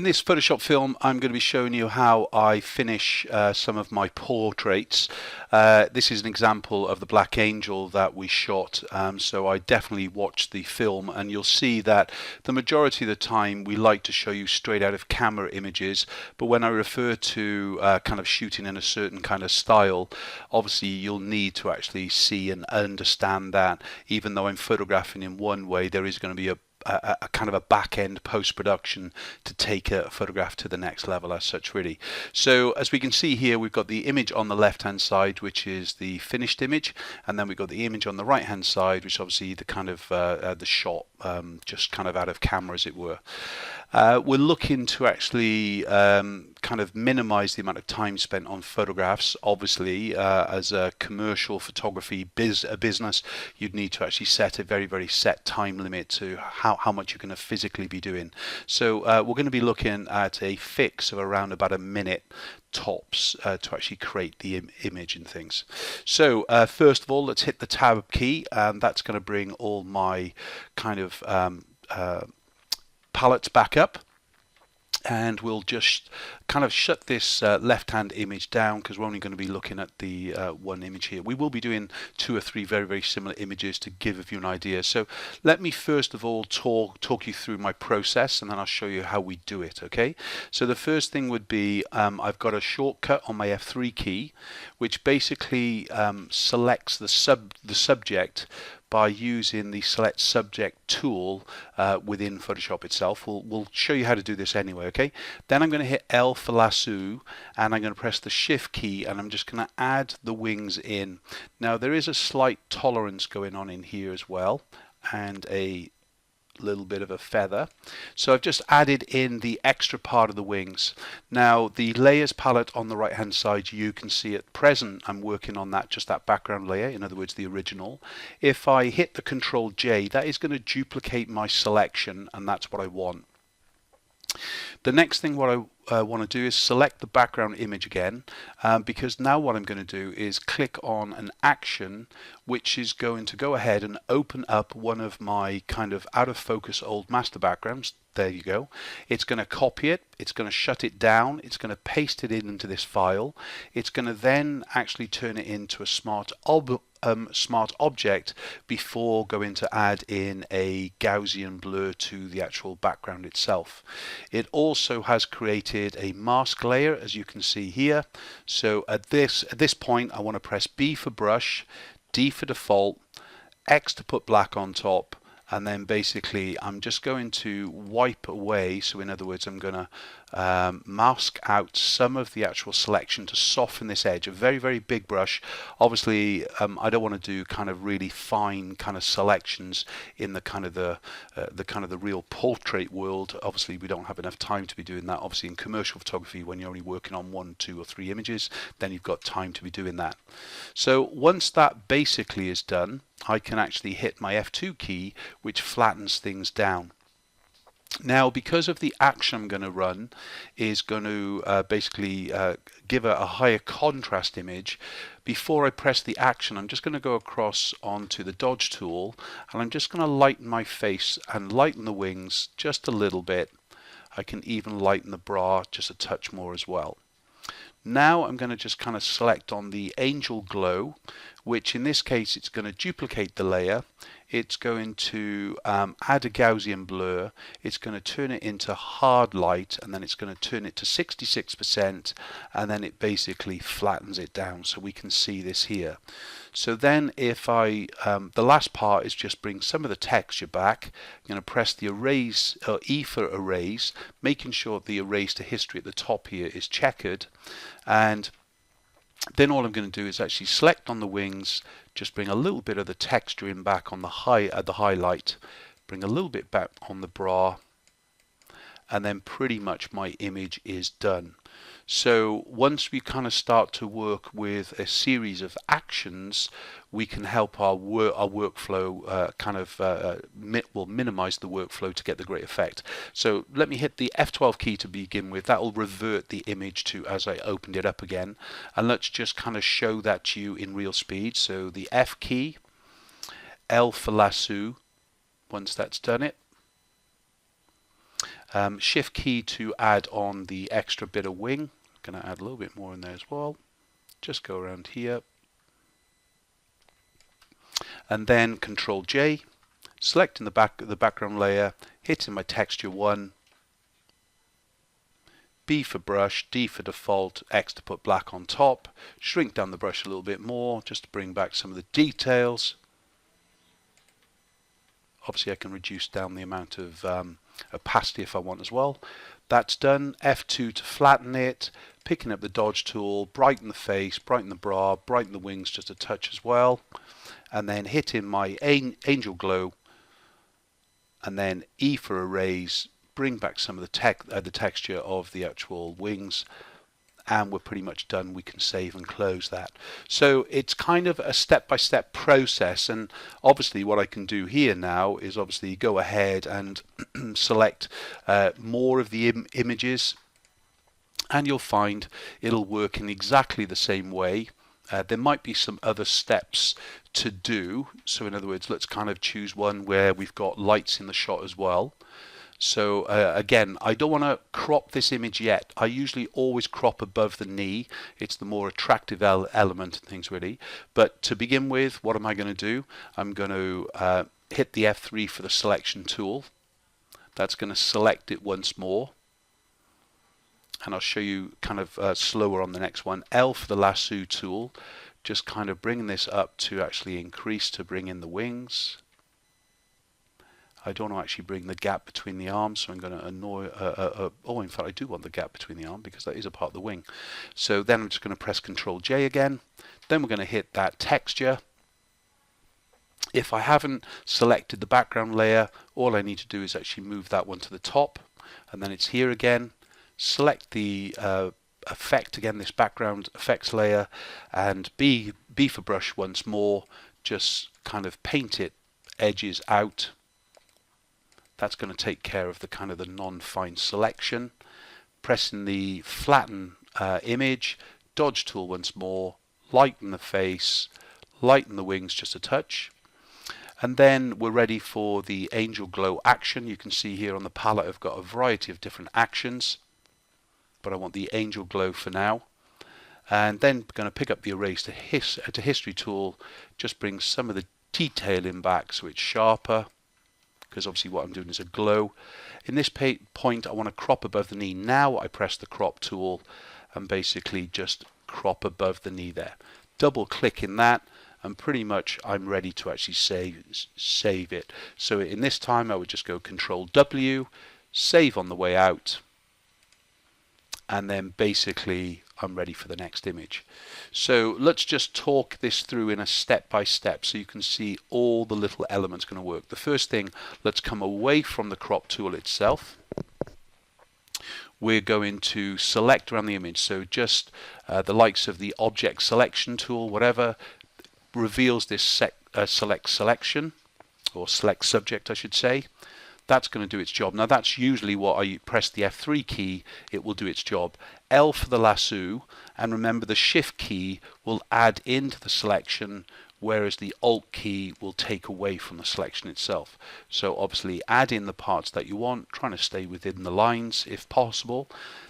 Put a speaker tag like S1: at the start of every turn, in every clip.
S1: In this Photoshop film, I'm going to be showing you how I finish some of my portraits. This is an example of the Black Angel that we shot, so I definitely watched the film, and you'll see that the majority of the time we like to show you straight out of camera images, but when I refer to kind of shooting in a certain kind of style, obviously you'll need to actually see and understand that even though I'm photographing in one way, there is going to be a kind of a back-end post-production to take a photograph to the next level as such, really. So as we can see here, we've got the image on the left-hand side, which is the finished image, and then we've got the image on the right-hand side, which is obviously the kind of the shot, just kind of out of camera, as it were. We're looking to actually kind of minimize the amount of time spent on photographs. Obviously, as a commercial photography business, you'd need to actually set a very set time limit to how much you're going to physically be doing. So we're going to be looking at a fix of around about a minute tops to actually create the image and things. So first of all, let's hit the tab key, and that's going to bring all my kind of palettes back up, and we'll just kind of shut this left-hand image down because we're only going to be looking at the one image here. We will be doing 2 or 3 very similar images to give you an idea. So let me first of all talk you through my process, and then I'll show you how we do it. Okay, so the first thing would be I've got a shortcut on my F3 key which basically selects the subject by using the Select Subject tool within Photoshop itself. We'll show you how to do this anyway, okay? Then I'm going to hit L for lasso, and I'm going to press the Shift key, and I'm just going to add the wings in. Now there is a slight tolerance going on in here as well, and a little bit of a feather. So I've just added in the extra part of the wings. Now the layers palette on the right hand side, you can see at present I'm working on that, just that background layer, in other words the original. If I hit the Control J, that is going to duplicate my selection, and that's what I want. The next thing what I want to do is select the background image again, because now what I'm going to do is click on an action which is going to go ahead and open up one of my kind of out of focus old master backgrounds. There you go. It's going to copy it, it's going to shut it down, it's going to paste it into this file. It's going to then actually turn it into a smart object before going to add in a Gaussian blur to the actual background itself. It also has created a mask layer, as you can see here. So at this point I want to press B for brush, D for default, X to put black on top, and then basically I'm just going to wipe away. So in other words, I'm going to mask out some of the actual selection to soften this edge. A very big brush. Obviously I don't want to do kind of really fine kind of selections in the kind of the real portrait world. Obviously we don't have enough time to be doing that. Obviously in commercial photography, when you're only working on 1, 2 or 3 images, then you've got time to be doing that. So once that basically is done, I can actually hit my F2 key, which flattens things down. Now, because of the action I'm going to run is going to basically give a higher contrast image, before I press the action, I'm just going to go across onto the dodge tool, and I'm just going to lighten my face and lighten the wings just a little bit. I can even lighten the bra just a touch more as well. Now I'm going to just kind of select on the angel glow, which in this case it's going to duplicate the layer. It's going to add a Gaussian blur. It's going to turn it into hard light, and then it's going to turn it to 66%, and then it basically flattens it down so we can see this here. So then if I, the last part is just bring some of the texture back. I'm going to press the erase, E for erase, making sure the erase to history at the top here is checkered, and then all I'm going to do is actually select on the wings, just bring a little bit of the texture in back on the highlight, bring a little bit back on the bra, and then pretty much my image is done. So once we kind of start to work with a series of actions, we can help our workflow kind of minimize the workflow to get the great effect. So let me hit the F12 key to begin with. That will revert the image to as I opened it up again, and let's just kind of show that to you in real speed. So the F key, L for lasso, once that's done it, Shift key to add on the extra bit of wing. I'm going to add a little bit more in there as well. Just go around here. And then Control J, selecting the background layer, hitting my texture 1, B for brush, D for default, X to put black on top, shrink down the brush a little bit more just to bring back some of the details. Obviously I can reduce down the amount of opacity if I want as well. That's done. F2 to flatten it, picking up the dodge tool, brighten the face, brighten the bra, brighten the wings just a touch as well, and then hitting my angel glow, and then E for erase, bring back some of the texture of the actual wings, and we're pretty much done. We can save and close that. So it's kind of a step-by-step process, and obviously what I can do here now is obviously go ahead and select more of the images, and you'll find it'll work in exactly the same way. There might be some other steps to do. So in other words, let's kind of choose one where we've got lights in the shot as well. So again, I don't want to crop this image yet. I usually always crop above the knee. It's the more attractive element and things really. But to begin with, what am I going to do? I'm going to hit the F3 for the selection tool. That's going to select it once more. And I'll show you kind of slower on the next one. L for the lasso tool, just kind of bringing this up to actually increase to bring in the wings. I don't want to actually bring the gap between the arms, so I'm going to in fact I do want the gap between the arm because that is a part of the wing. So then I'm just going to press Control J again. Then we're going to hit that texture. If I haven't selected the background layer, all I need to do is actually move that one to the top, and then it's here again. Select the effect again, this background effects layer, and B for brush once more. Just kind of paint it edges out. That's going to take care of the kind of the non-fine selection. Pressing the flatten image, dodge tool once more, lighten the face, lighten the wings just a touch. And then we're ready for the angel glow action. You can see here on the palette I've got a variety of different actions, but I want the angel glow for now. And then we're going to pick up the erase to history tool, just bring some of the detailing back so it's sharper, because obviously what I'm doing is a glow. In this point I want to crop above the knee. Now I press the crop tool and basically just crop above the knee there. Double click in that, and pretty much I'm ready to actually save it. So in this time I would just go Control W, save on the way out, and then basically I'm ready for the next image. So let's just talk this through in a step-by-step so you can see all the little elements going to work. The first thing, let's come away from the crop tool itself. We're going to select around the image, so just the likes of the object selection tool, whatever, reveals this select selection, or select subject I should say. That's going to do its job. Now that's usually what I press the F3 key, it will do its job. L for the lasso, and remember the Shift key will add into the selection, whereas the Alt key will take away from the selection itself. So obviously add in the parts that you want, trying to stay within the lines if possible.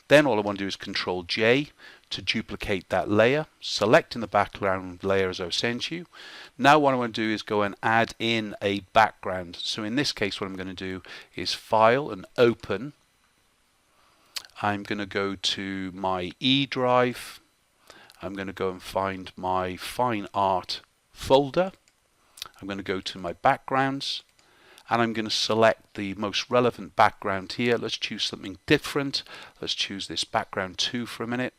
S1: Then all I want to do is Control J to duplicate that layer, selecting the background layer as I was saying to you. Now what I want to do is go and add in a background. So in this case what I'm going to do is File and Open. I'm going to go to my E drive. I'm going to go and find my Fine Art folder. I'm going to go to my backgrounds, and I'm going to select the most relevant background here. Let's choose something different. Let's choose this background 2 for a minute.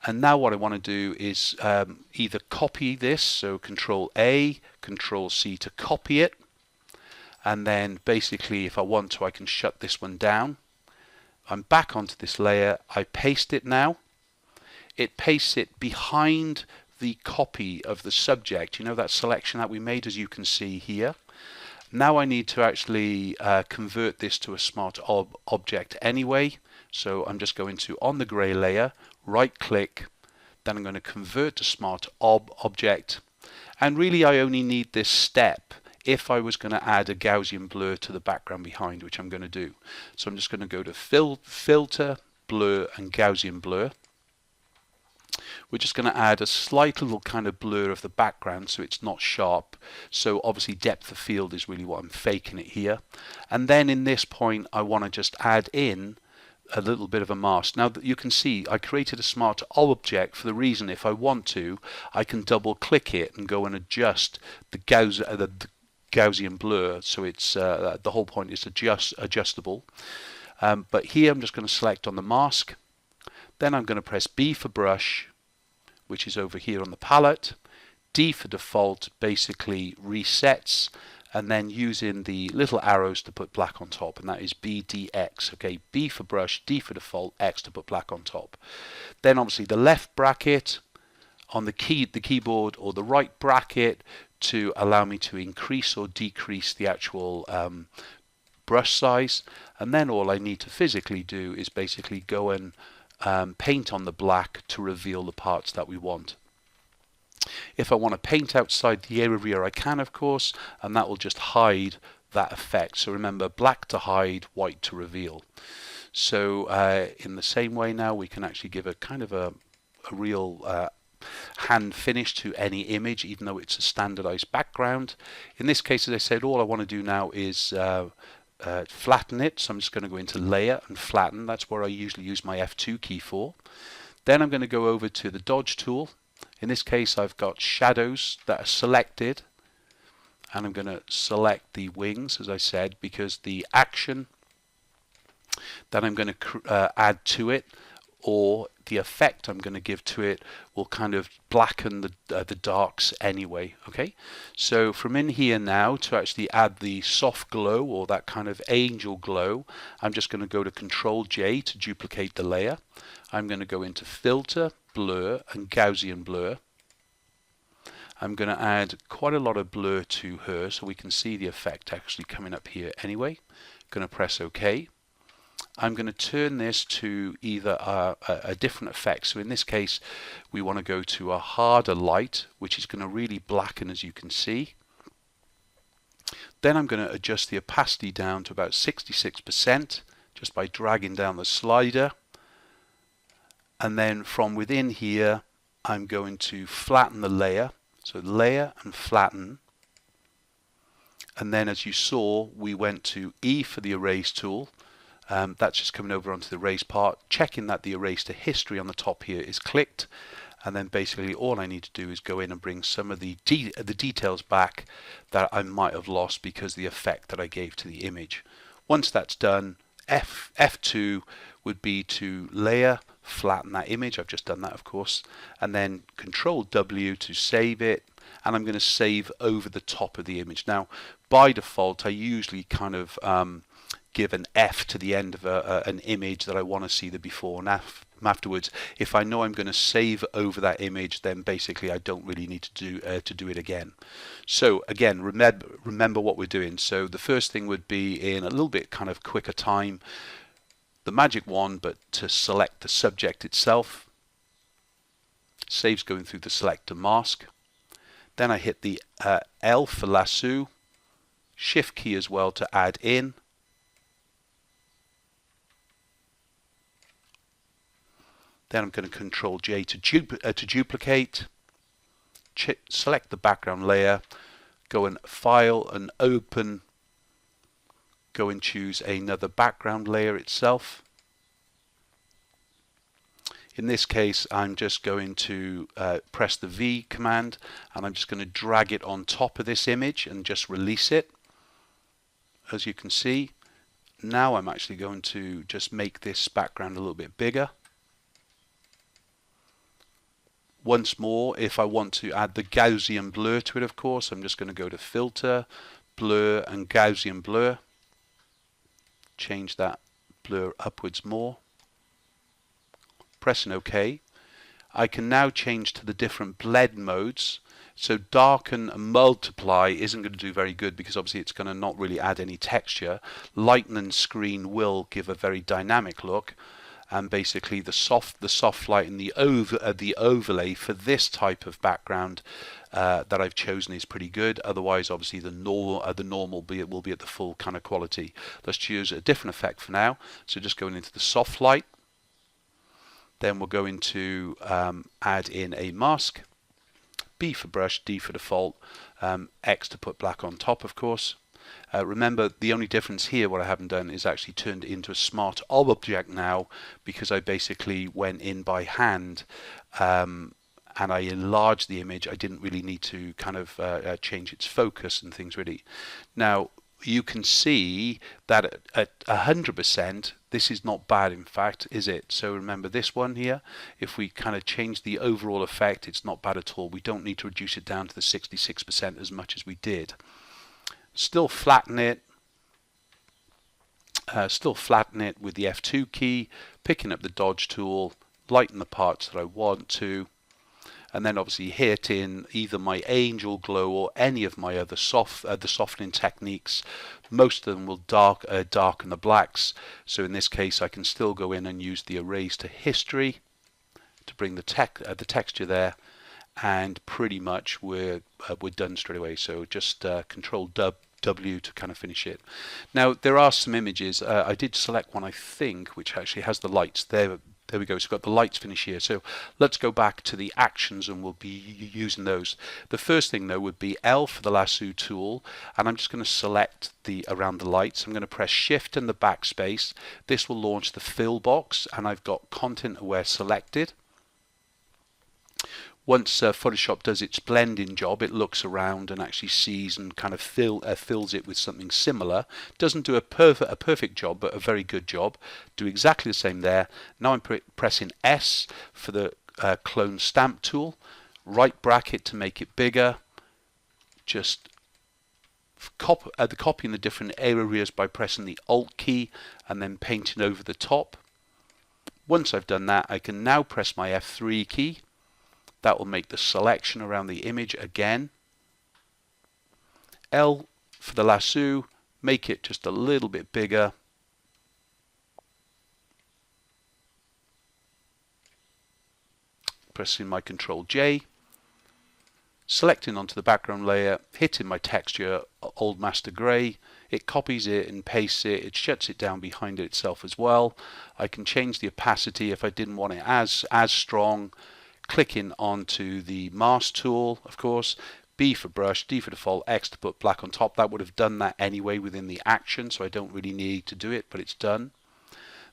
S1: And now what I want to do is either copy this, so Control A, Control C to copy it, and then basically if I want to I can shut this one down. I'm back onto this layer, I paste it now. It pastes it behind the copy of the subject, you know, that selection that we made, as you can see here. Now I need to actually convert this to a smart object anyway, so I'm just going to on the grey layer, right click, then I'm going to convert to smart object, and really I only need this step if I was going to add a Gaussian blur to the background behind, which I'm going to do. So I'm just going to go to Filter, Blur and Gaussian Blur. We're just going to add a slight little kind of blur of the background so it's not sharp. So obviously depth of field is really what I'm faking it here. And then in this point I want to just add in a little bit of a mask. Now that you can see I created a smart object for the reason if I want to I can double click it and go and adjust the Gaussian blur, so it's the whole point is adjustable. But here I'm just going to select on the mask. Then I'm going to press B for brush, which is over here on the palette. D for default basically resets, and then using the little arrows to put black on top, and that is BDX. Okay, B for brush, D for default, X to put black on top. Then obviously the left bracket on the keyboard, or the right bracket to allow me to increase or decrease the actual brush size. And then all I need to physically do is basically go and paint on the black to reveal the parts that we want. If I want to paint outside the area I can, of course, and that will just hide that effect. So remember, black to hide, white to reveal. So in the same way now we can actually give a kind of a real hand finish to any image, even though it's a standardized background. In this case, as I said, all I want to do now is flatten it. So I'm just going to go into Layer and Flatten. That's where I usually use my F2 key for. Then I'm going to go over to the Dodge tool. In this case I've got shadows that are selected, and I'm going to select the wings, as I said, because the action that I'm going to add to it, or the effect I'm going to give to it, will kind of blacken the darks anyway. Okay, so from in here now, to actually add the soft glow, or that kind of angel glow, I'm just going to go to Control J to duplicate the layer. I'm going to go into Filter, Blur and Gaussian Blur. I'm going to add quite a lot of blur to her so we can see the effect actually coming up here anyway. Going to press OK. I'm going to turn this to either a different effect. So in this case we want to go to a harder light, which is going to really blacken, as you can see. Then I'm going to adjust the opacity down to about 66% just by dragging down the slider. And then from within here I'm going to flatten the layer. So Layer and Flatten. And then as you saw, we went to E for the Erase tool. That's just coming over onto the erase part, checking that the erase to history on the top here is clicked. And then basically all I need to do is go in and bring some of the details back that I might have lost because of the effect that I gave to the image. Once that's done, F2 would be to layer, flatten that image. I've just done that, of course, and then Control W to save it, and I'm going to save over the top of the image. Now by default I usually kind of give an F to the end of an image that I want to see the before and afterwards. If I know I'm going to save over that image, then basically I don't really need to do it again. So again, remember what we're doing. So the first thing would be, in a little bit kind of quicker time, the magic wand, but to select the subject itself. Saves going through the selector mask. Then I hit the L for lasso, shift key as well to add in. Then I'm going to Control J to duplicate, select the background layer, go and File and Open, go and choose another background layer itself. In this case I'm just going to press the V command, and I'm just going to drag it on top of this image and just release it. As you can see, now I'm actually going to just make this background a little bit bigger. Once more, if I want to add the Gaussian blur to it, of course, I'm just going to go to Filter, Blur and Gaussian Blur. Change that blur upwards more. Pressing OK. I can now change to the different blend modes. So darken and multiply isn't going to do very good because obviously it's going to not really add any texture. Lighten and screen will give a very dynamic look. and basically the soft light and the overlay for this type of background that I've chosen is pretty good. Otherwise, obviously the normal will be at the full kind of quality. Let's choose a different effect for now. So just going into the soft light, then we're going to add in a mask. B for brush, D for default, X to put black on top, of course. Remember, the only difference here, what I haven't done, is actually turned it into a smart object now, because I basically went in by hand and I enlarged the image. I didn't really need to kind of change its focus and things really. Now, you can see that at 100%, this is not bad, in fact, is it? So remember this one here, if we kind of change the overall effect, it's not bad at all. We don't need to reduce it down to the 66% as much as we did. Still flatten it with the F2 key, picking up the dodge tool, lighten the parts that I want to, and then obviously hit in either my angel glow or any of my other the softening techniques. Most of them will darken the blacks, so in this case I can still go in and use the erase to history to bring the texture there, and pretty much we're done straight away. So just Control W to kind of finish it. Now there are some images. I did select one, I think, which actually has the lights there. There we go. So we've got the lights finish here. So let's go back to the actions and we'll be using those. The first thing though would be L for the lasso tool, and I'm just going to select around the lights. I'm going to press Shift and the backspace. This will launch the fill box, and I've got content aware selected. Once Photoshop does its blending job, it looks around and actually sees and kind of fills it with something similar. Doesn't do a perfect job, but a very good job. Do exactly the same there. Now I'm pressing S for the clone stamp tool. Right bracket to make it bigger. Just copying the different areas by pressing the Alt key and then painting over the top. Once I've done that, I can now press my F3 key. That will make the selection around the image again. L for the lasso, make it just a little bit bigger. Pressing my Control J, selecting onto the background layer, hitting my texture, Old Master Grey. It copies it and pastes it. It shuts it down behind it itself as well. I can change the opacity if I didn't want it as strong. Clicking onto the mask tool, of course, B for brush, D for default, X to put black on top. That would have done that anyway within the action, so I don't really need to do it, but it's done.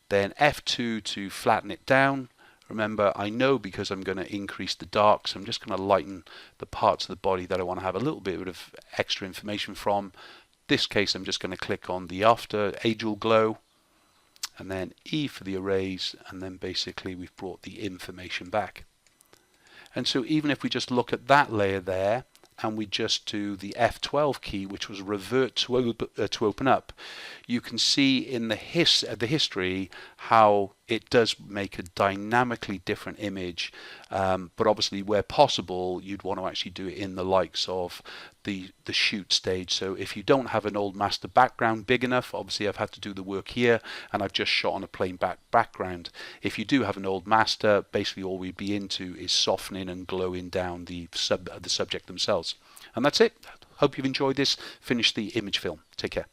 S1: Then F2 to flatten it down. Remember, I know because I'm going to increase the dark, so I'm just going to lighten the parts of the body that I want to have a little bit of extra information from. This case, I'm just going to click on the after angel glow, and then E for the erase, and then basically we've brought the information back. And so even if we just look at that layer there, and we just do the F12 key, which was revert to open up, you can see in the history how it does make a dynamically different image. But obviously, where possible, you'd want to actually do it in the likes of the shoot stage. So if you don't have an old master background big enough, obviously I've had to do the work here, and I've just shot on a plain background. If you do have an old master, basically all we'd be into is softening and glowing down the subject themselves. And that's it. Hope you've enjoyed this. Finish the image film. Take care.